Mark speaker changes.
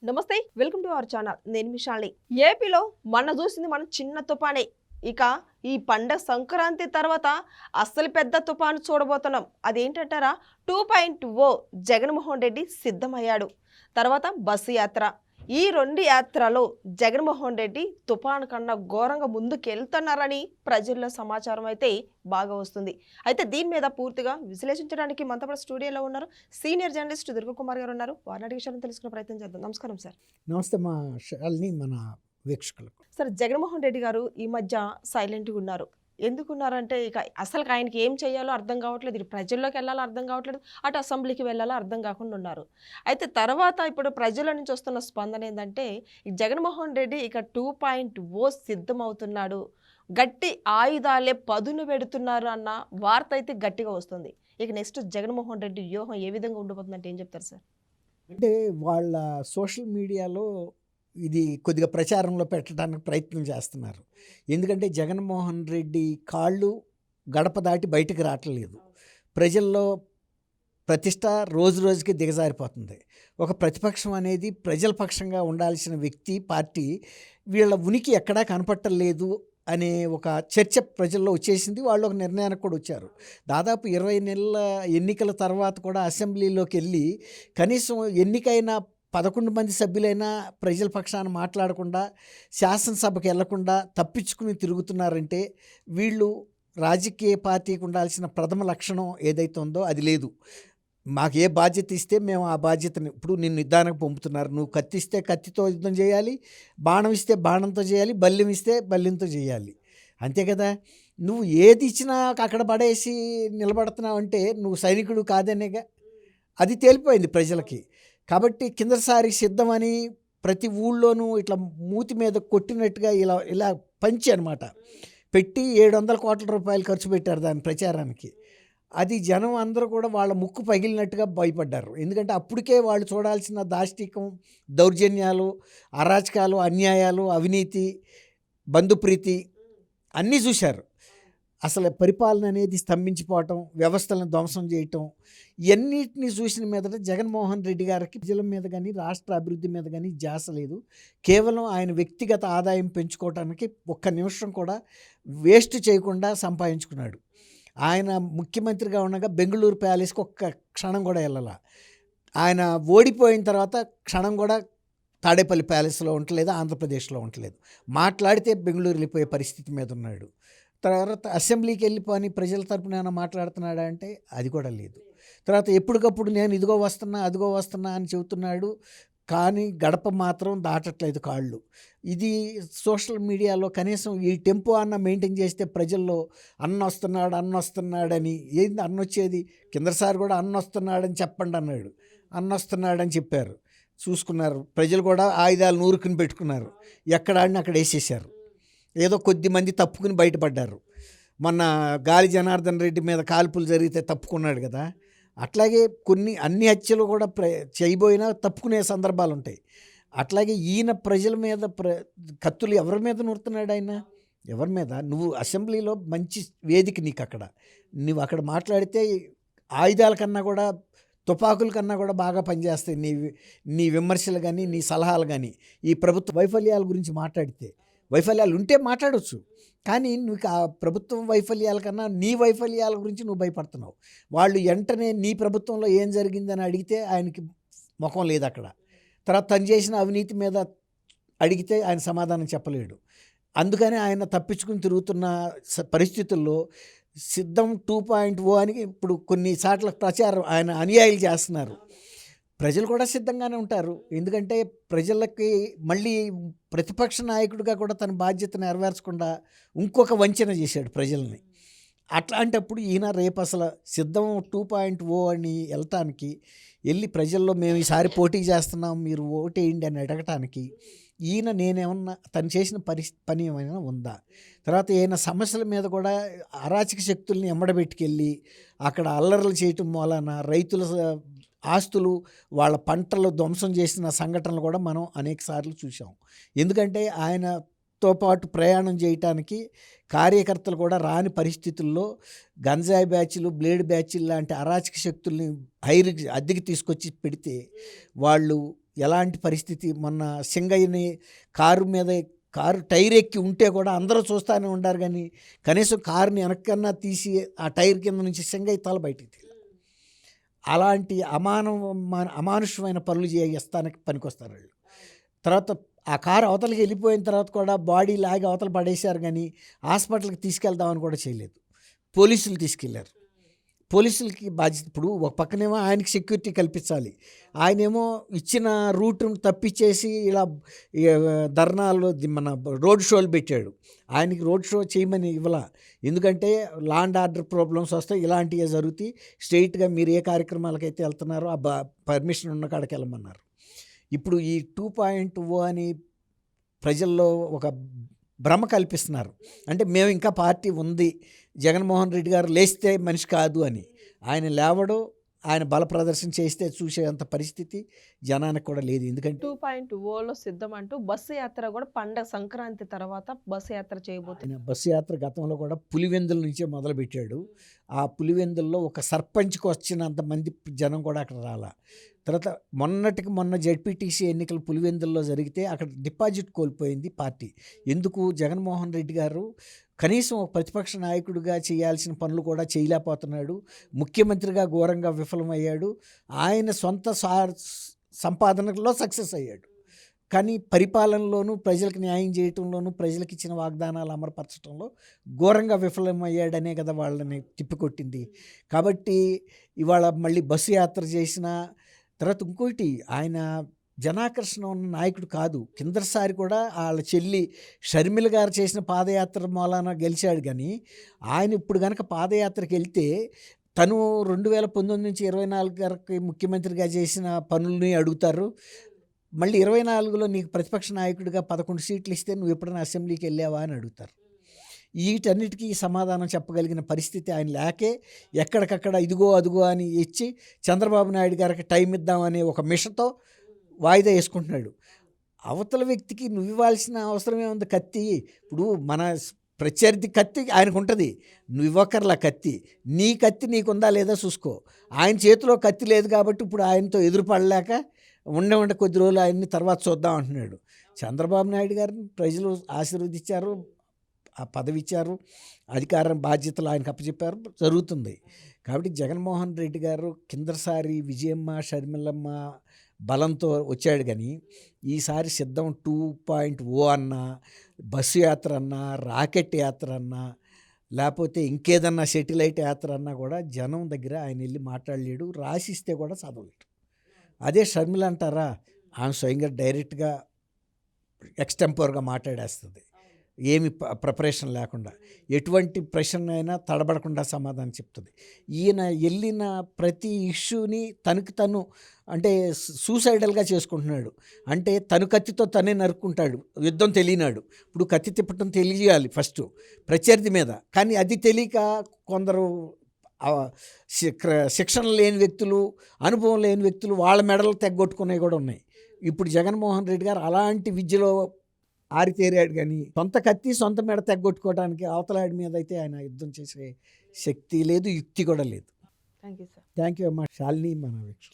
Speaker 1: నమస్తే, welcome to our channel. నేను మిషాల్ని. ఏపీలో మన చూసింది మన చిన్న తుఫానే. ఇక ఈ పండగ సంక్రాంతి తర్వాత అస్సలు పెద్ద తుఫాను చూడబోతున్నాం. అదేంటంటారా? 2.0 జగన్మోహన్ రెడ్డి సిద్ధమయ్యాడు. తర్వాత బస్సు యాత్ర. ఈ రెండు యాత్రలో జగన్మోహన్ రెడ్డి తుఫాను కన్నా ఘోరంగా ముందుకెళ్తున్నారని ప్రజల్లో సమాచారం అయితే బాగా వస్తుంది. అయితే దీని మీద పూర్తిగా విశ్లేషించడానికి మనతో పాటు స్టూడియోలో ఉన్నారు సీనియర్ జర్నలిస్ట్ దుర్గకుమార్ గారు ఉన్నారు. వారిని విషయాలను తెలుసుకునే ప్రయత్నం చేద్దాం. నమస్కారం సార్.
Speaker 2: నమస్తే మా శాలిని, మన వీక్షకులకు.
Speaker 1: సార్, జగన్మోహన్ రెడ్డి గారు ఈ మధ్య సైలెంట్గా ఉన్నారు. ఎందుకున్నారంటే ఇక అసలు ఆయనకి ఏం చేయాలో అర్థం కావట్లేదు. ఇటు ప్రజల్లోకి వెళ్ళాలో అర్థం కావట్లేదు, అటు అసెంబ్లీకి వెళ్ళాలో అర్థం కాకుండా ఉన్నారు. అయితే తర్వాత ఇప్పుడు ప్రజల నుంచి వస్తున్న స్పందన ఏంటంటే ఈ జగన్మోహన్ రెడ్డి ఇక 2.0 సిద్ధమవుతున్నాడు, గట్టి ఆయుధాలే పదును పెడుతున్నారు అన్న వార్త అయితే గట్టిగా వస్తుంది. ఇక నెక్స్ట్ జగన్మోహన్ రెడ్డి వ్యూహం ఏ విధంగా ఉండిపోతుందంటే ఏం చెప్తారు సార్?
Speaker 2: అంటే వాళ్ళ సోషల్ మీడియాలో ఇది కొద్దిగా ప్రచారంలో పెట్టడానికి ప్రయత్నం చేస్తున్నారు. ఎందుకంటే జగన్మోహన్ రెడ్డి కాళ్ళు గడప దాటి బయటకు రావట్లేదు. ప్రజల్లో ప్రతిష్ట రోజు రోజుకి దిగజారిపోతుంది. ఒక ప్రతిపక్షం అనేది ప్రజల పక్షంగా ఉండాల్సిన వ్యక్తి, పార్టీ వీళ్ళ ఉనికి ఎక్కడా కనపట్టలేదు అనే ఒక చర్చ ప్రజల్లో వచ్చేసింది. వాళ్ళు ఒక నిర్ణయానికి కూడా వచ్చారు. దాదాపు 20 నెలల ఎన్నికల తర్వాత కూడా అసెంబ్లీలోకి వెళ్ళి కనీసం ఎన్నికైన 11 మంది సభ్యులైనా ప్రజల పక్షాన మాట్లాడకుండా, శాసనసభకు వెళ్లకుండా తప్పించుకుని తిరుగుతున్నారంటే వీళ్ళు రాజకీయ పార్టీకి ఉండాల్సిన ప్రథమ లక్షణం ఏదైతే ఉందో అది లేదు. మాకు ఏ బాధ్యత ఇస్తే మేము ఆ బాధ్యతని, ఇప్పుడు నిన్ను యుద్ధానికి పంపుతున్నారు, నువ్వు కత్తి ఇస్తే కత్తితో యుద్ధం చేయాలి, బాణం ఇస్తే బాణంతో చేయాలి, బల్యం ఇస్తే బల్యంతో చేయాలి, అంతే కదా. నువ్వు ఏది ఇచ్చినా అక్కడ పడేసి నిలబడుతున్నావు అంటే నువ్వు సైనికుడు కాదనేగా. అది తేలిపోయింది ప్రజలకి. కాబట్టి కిందసారి సిద్ధమని ప్రతి ఊళ్ళోనూ ఇట్లా మూతి మీద కొట్టినట్టుగా ఇలా ఇలా పంచి అనమాట పెట్టి 700 కోట్ల రూపాయలు ఖర్చు పెట్టారు దాని ప్రచారానికి. అది జనం అందరూ కూడా వాళ్ళ ముక్కు పగిలినట్టుగా భయపడ్డారు. ఎందుకంటే అప్పటికే వాళ్ళు చూడాల్సిన దాష్టికం, దౌర్జన్యాలు, అరాచకాలు, అన్యాయాలు, అవినీతి, బంధుప్రీతి అన్నీ చూశారు. అసలు పరిపాలన అనేది స్తంభించిపోవటం, వ్యవస్థలను ధ్వంసం చేయటం, ఇవన్నిటిని చూసిన మీదట జగన్మోహన్ రెడ్డి గారికి ప్రజల మీద కానీ రాష్ట్ర అభివృద్ధి మీద కానీ ధ్యాస లేదు. కేవలం ఆయన వ్యక్తిగత ఆదాయం పెంచుకోవటానికి ఒక్క నిమిషం కూడా వేస్ట్ చేయకుండా సంపాదించుకున్నాడు. ఆయన ముఖ్యమంత్రిగా ఉండగా బెంగళూరు ప్యాలెస్కి ఒక్క క్షణం కూడా వెళ్ళాల. ఆయన ఓడిపోయిన తర్వాత క్షణం కూడా తాడేపల్లి ప్యాలెస్లో ఉండలేదు, ఆంధ్రప్రదేశ్లో ఉండలేదు. మాట్లాడితే బెంగళూరు వెళ్ళిపోయే పరిస్థితి మీద ఉన్నాడు. తర్వాత అసెంబ్లీకి వెళ్ళిపోయి ప్రజల తరపున ఏమైనా మాట్లాడుతున్నాడా అంటే అది కూడా లేదు. తర్వాత ఎప్పటికప్పుడు నేను ఇదిగో వస్తున్నా అదిగో వస్తున్నా అని చెబుతున్నాడు, కానీ గడప మాత్రం దాటట్లేదు కాళ్ళు. ఇది సోషల్ మీడియాలో కనీసం ఈ టెంపో అన్న మెయింటైన్ చేస్తే ప్రజల్లో అన్న వస్తున్నాడని, ఏంది అన్న వచ్చేది, కిందసారి కూడా అన్న వస్తున్నాడని చెప్పండి అన్నాడు, అన్న వస్తున్నాడని చెప్పారు, చూసుకున్నారు. ప్రజలు కూడా ఆయుధాలు నూరుకుని పెట్టుకున్నారు, ఎక్కడ ఆడిని అక్కడ వేసేసారు. ఏదో కొద్ది మంది తప్పుకుని బయటపడ్డారు. మొన్న గాలి జనార్దన్ రెడ్డి మీద కాల్పులు జరిగితే తప్పుకున్నాడు కదా, అట్లాగే అన్ని హత్యలు కూడా చేయబోయినా తప్పుకునే సందర్భాలు ఉంటాయి. అట్లాగే ఈయన ప్రజల మీద కత్తులు ఎవరి మీద నూరుతున్నాడు ఆయన? ఎవరి మీద? నువ్వు అసెంబ్లీలో మంచి వేదిక, నీకు అక్కడ నువ్వు అక్కడ మాట్లాడితే ఆయుధాల కన్నా కూడా, తుపాకుల కన్నా కూడా బాగా పనిచేస్తాయి నీ విమర్శలు కానీ, నీ సలహాలు కానీ. ఈ ప్రభుత్వ వైఫల్యాల గురించి మాట్లాడితే, వైఫల్యాలు ఉంటే మాట్లాడవచ్చు, కానీ నువ్వు ఆ ప్రభుత్వం వైఫల్యాల కన్నా నీ వైఫల్యాల గురించి నువ్వు భయపడుతున్నావు. వాళ్ళు వెంటనే నీ ప్రభుత్వంలో ఏం జరిగిందని అడిగితే ఆయనకి ముఖం లేదు అక్కడ. తర్వాత తను చేసిన అవినీతి మీద అడిగితే ఆయన సమాధానం చెప్పలేడు. అందుకని ఆయన తప్పించుకుని తిరుగుతున్న పరిస్థితుల్లో సిద్ధం 2.0 అని ఇప్పుడు కొన్నిసార్లు ప్రచారం ఆయన అనుయాయులు చేస్తున్నారు. ప్రజలు కూడా సిద్ధంగానే ఉంటారు. ఎందుకంటే ప్రజలకి మళ్ళీ ప్రతిపక్ష నాయకుడిగా కూడా తన బాధ్యత నెరవేర్చకుండా ఇంకొక వంచన చేశాడు ప్రజల్ని. అట్లాంటప్పుడు ఈయన రేపు అసలు సిద్ధం 2.0 అని వెళ్ళి ప్రజల్లో మేము ఈసారి పోటీ చేస్తున్నాం, మీరు ఓటేయండి అని అడగటానికి ఈయన నేనేమన్నా తను చేసిన పని ఏమైనా ఉందా? తర్వాత ఈయన సమస్యల మీద కూడా అరాచక శక్తుల్ని ఎమ్మడబెట్టుకెళ్ళి అక్కడ అల్లర్లు చేయటం మూలాన రైతుల ఆస్తులు, వాళ్ళ పంటలు ధ్వంసం చేసిన సంఘటనలు కూడా మనం అనేక సార్లు చూసాం. ఎందుకంటే ఆయనతో పాటు ప్రయాణం చేయటానికి కార్యకర్తలు కూడా రాని పరిస్థితుల్లో గంజాయి బ్యాచ్లు, బ్లేడ్ బ్యాచ్లు లాంటి అరాచక శక్తుల్ని అద్దెకి తీసుకొచ్చి పెడితే వాళ్ళు ఎలాంటి పరిస్థితి, మొన్న సింగయ్యని కారు టైర్ ఎక్కి ఉంటే కూడా అందరూ చూస్తూనే ఉండారు, కానీ కనీసం కారుని వెనక్కన్నా తీసి ఆ టైర్ కింద నుంచి సింగయ్య తల బయటికి తీయాలి. అలాంటి అమానుషమైన పనులు చేస్తానికి పనికొస్తారు వాళ్ళు. తర్వాత ఆ కారు అవతలకి వెళ్ళిపోయిన తర్వాత కూడా బాడీ లాగి అవతల పడేశారు, కానీ హాస్పిటల్కి తీసుకెళ్దామని కూడా చేయలేదు. పోలీసులు తీసుకెళ్లారు. పోలీసులకి బాధ్యత. ఇప్పుడు ఒక పక్కనేమో ఆయనకి సెక్యూరిటీ కల్పించాలి, ఆయనేమో ఇచ్చిన రూట్ను తప్పించేసి ఇలా ధర్నాలు మన రోడ్ షోలు పెట్టాడు. ఆయనకి రోడ్ షో చేయమని ఇవ్వాల, ఎందుకంటే లా అండ్ ఆర్డర్ ప్రాబ్లమ్స్ వస్తాయి, ఇలాంటివే జరుగుతాయి. స్ట్రైట్గా మీరు ఏ కార్యక్రమాలకైతే వెళ్తున్నారో ఆ పర్మిషన్ ఉన్న కాడికి వెళ్ళమన్నారు. ఇప్పుడు ఈ 2.0 అని ప్రజల్లో ఒక భ్రమ కల్పిస్తున్నారు. అంటే మేము ఇంకా పార్టీ ఉంది, జగన్మోహన్ రెడ్డి గారు లేస్తే మనిషి కాదు అని. ఆయన లేవడు, ఆయన బల ప్రదర్శన చేస్తే చూసేంత పరిస్థితి జనానికి కూడా లేదు. ఎందుకంటే
Speaker 1: 2.0లో సిద్ధం అంటూ బస్సు యాత్ర కూడా పండగ సంక్రాంతి తర్వాత బస్సు యాత్ర చేయబోతుంది.
Speaker 2: ఆయన బస్సు యాత్ర గతంలో కూడా పులివెందుల నుంచే మొదలుపెట్టాడు. ఆ పులివెందుల్లో ఒక సర్పంచ్కి వచ్చినంత మంది జనం కూడా అక్కడ రాలా. తర్వాత మొన్న జెడ్పీటీసీ ఎన్నికలు పులివెందుల్లో జరిగితే అక్కడ డిపాజిట్ కోల్పోయింది పార్టీ. ఎందుకు? జగన్మోహన్ రెడ్డి గారు కనీసం ఒక ప్రతిపక్ష నాయకుడిగా చేయాల్సిన పనులు కూడా చేయలేకపోతున్నాడు. ముఖ్యమంత్రిగా ఘోరంగా విఫలమయ్యాడు. ఆయన సొంత సంపాదనలో సక్సెస్ అయ్యాడు, కానీ పరిపాలనలోనూ ప్రజలకు న్యాయం చేయటంలోనూ ప్రజలకు ఇచ్చిన వాగ్దానాలు అమలుపరచడంలో ఘోరంగా విఫలమయ్యాడనే కదా వాళ్ళని తిప్పికొట్టింది. కాబట్టి ఇవాళ మళ్ళీ బస్సు యాత్ర చేసిన తర్వాత ఇంకోటి, ఆయన జనాకర్షణ ఉన్న నాయకుడు కాదు. కిందసారి కూడా వాళ్ళ చెల్లి షర్మిల గారు చేసిన పాదయాత్ర మూలాన గెలిచాడు, కానీ ఆయన ఇప్పుడు కనుక పాదయాత్రకి వెళ్తే తను 2019 నుంచి 24 గారికి ముఖ్యమంత్రిగా చేసిన పనుల్ని అడుగుతారు. మళ్ళీ 24లో నీకు ప్రతిపక్ష నాయకుడిగా 11 సీట్లు ఇస్తే నువ్వు ఎప్పుడైనా అసెంబ్లీకి వెళ్ళావా అని అడుగుతారు. వీటన్నిటికీ సమాధానం చెప్పగలిగిన పరిస్థితి ఆయన లేకే ఎక్కడికక్కడ ఇదిగో అదిగో అని ఇచ్చి చంద్రబాబు నాయుడు గారికి టైం ఇద్దామనే ఒక మిషతో వాయిదా వేసుకుంటున్నాడు. అవతల వ్యక్తికి నువ్వు ఇవ్వాల్సిన అవసరం ఏముంది? కత్తి. ఇప్పుడు మన ప్రత్యర్థి కత్తి ఆయనకు ఉంటుంది, నువ్వు ఇవ్వకర్లా కత్తి. నీ కత్తి నీకుందా లేదా చూసుకో. ఆయన చేతిలో కత్తి లేదు కాబట్టి ఇప్పుడు ఆయనతో ఎదురుపడలేక ఉండే కొద్ది రోజులు ఆయన్ని తర్వాత చూద్దాం అంటున్నాడు. చంద్రబాబు నాయుడు గారిని ప్రజలు ఆశీర్వదించారు, ఆ పదవి ఇచ్చారు, అధికారం బాధ్యతలు ఆయనకు అప్పచెప్పారు, జరుగుతుంది. కాబట్టి జగన్మోహన్ రెడ్డి గారు కిందసారి విజయమ్మ షర్మిలమ్మ బలంతో వచ్చాడు, కానీ ఈసారి సిద్ధం 2.0 అన్నా, బస్సు యాత్ర అన్నా, రాకెట్ యాత్ర అన్నా, లేకపోతే ఇంకేదన్నా సెటిలైట్ యాత్ర అన్నా కూడా జనం దగ్గర ఆయన వెళ్ళి మాట్లాడలేడు, రాసిస్తే కూడా చదవలేడు. అదే షర్మిల అంటారా, ఆమె స్వయంగా డైరెక్ట్గా ఎక్స్టెంపోర్గా మాట్లాడేస్తుంది, ఏమి ప్రిపరేషన్ లేకుండా, ఎటువంటి ప్రశ్న అయినా తడబడకుండా సమాధానం చెప్తుంది. ఈయన వెళ్ళిన ప్రతి ఇష్యూని తను అంటే సూసైడల్గా చేసుకుంటున్నాడు. అంటే తను కత్తితో తనే నరుక్కుంటాడు, యుద్ధం తెలియనాడు. ఇప్పుడు కత్తి తిప్పటం తెలియాలి ఫస్ట్ ప్రత్యర్థి మీద, కానీ అది తెలియక కొందరు శిక్షణ లేని వ్యక్తులు, అనుభవం లేని వ్యక్తులు వాళ్ళ మెడలు తెగ్గొట్టుకునేవి కూడా ఉన్నాయి. ఇప్పుడు జగన్మోహన్ రెడ్డి గారు అలాంటి విద్యలో ఆరితేరాడు, కానీ సొంత కత్తి సొంత మెడ తెగ్గొట్టుకోవడానికి అవతలాడి మీద అయితే ఆయన యుద్ధం చేసే శక్తి లేదు, యుక్తి కూడా లేదు.
Speaker 1: Thank you sir.
Speaker 2: Thank you అమ్మా. శాలిని మన వీక్ష.